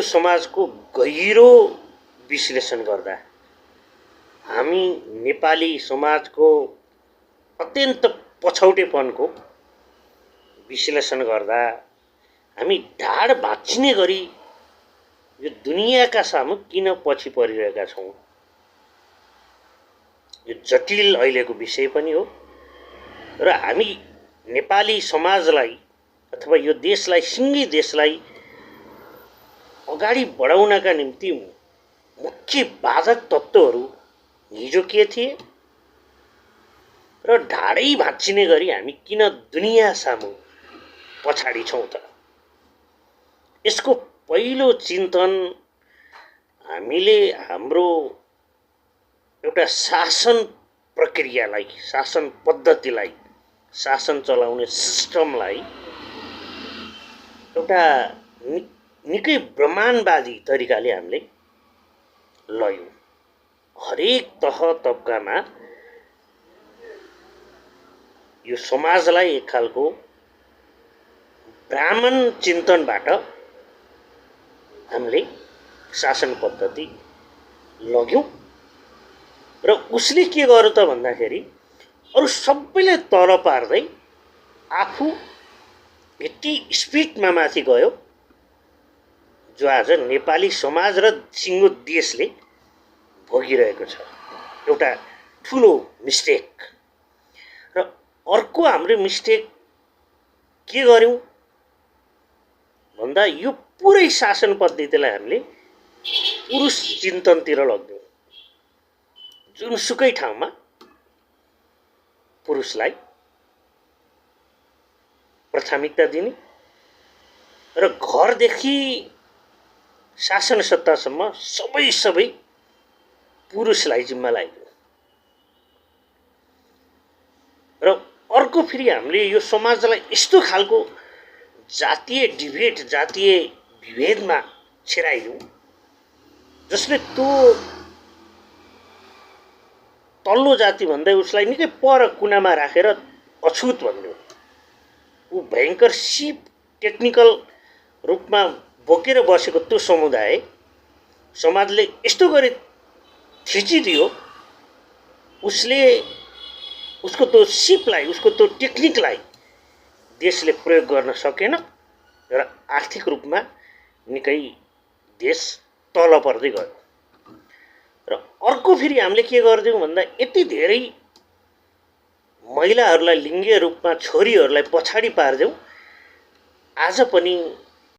यो समाजको गहिरो विश्लेषण गर्दा हामी नेपाली समाजको अत्यन्त पछौटेपनको विश्लेषण गर्दा हामी ढाड भाँचिने गरी यो दुनियाँका सामु किन पछि परिरहेका छौँ। यो जटिल अहिलेको विषय पनि हो र हामी नेपाली समाजलाई अथवा यो देशलाई सिङ्गी देशलाई अगाडि बढाउनका निम्ति मुख्य बाधक तत्त्वहरू हिजो के थिए र ढाडै भाँचिने गरी हामी किन दुनिया सामु पछाडि छौँ त। यसको पहिलो चिन्तन हामीले हाम्रो एउटा शासन प्रक्रियालाई, शासन पद्धतिलाई, शासन चलाउने सिस्टमलाई एउटा निकै ब्रह्माण्डवादी तरिकाले हामीले लयौँ। हरेक तह तब्कामा यो समाजलाई एक खालको ब्राह्मण चिन्तनबाट हामीले शासन पद्धति लग्यौँ र उसले के गर्यो त भन्दाखेरि अरू सबैले तल पार्दै आफू यति स्पिडमा माथि गयो जो आज नेपाली समाज र सिङ्गो देशले भोगिरहेको छ। एउटा ठुलो मिस्टेक। र अर्को हाम्रो मिस्टेक के गर्यौँ भन्दा यो पुरै शासन पद्धतिलाई हामीले पुरुष चिन्तनतिर लग्यौँ। जुनसुकै ठाउँमा पुरुषलाई प्राथमिकता दिने र घरदेखि शासन सत्तासम्म सबै पुरुषलाई जिम्मा लाग्यो। र अर्को फेरि हामीले यो समाजलाई यस्तो खालको जातीय डिबेट, जातीय विभेदमा छिराइदिउँ जसले त्यो तल्लो जाति भन्दै उसलाई निकै पर कुनामा राखेर अछुत भन्यो। ऊ भयङ्कर सिप टेक्निकल रूपमा बोकेर बसेको त्यो समुदाय समाजले यस्तो गरी थिचिदियो, उसले उसको त्यो सिपलाई, उसको त्यो टेक्निकलाई देशले प्रयोग गर्न सकेन र आर्थिक रूपमा निकै देश तल पर्दै गयो। र अर्को फेरि हामीले के गर्दियौँ भन्दा यति धेरै महिलाहरूलाई लिङ्गीय रूपमा छोरीहरूलाई पछाडि पार्दियौँ। आज पनि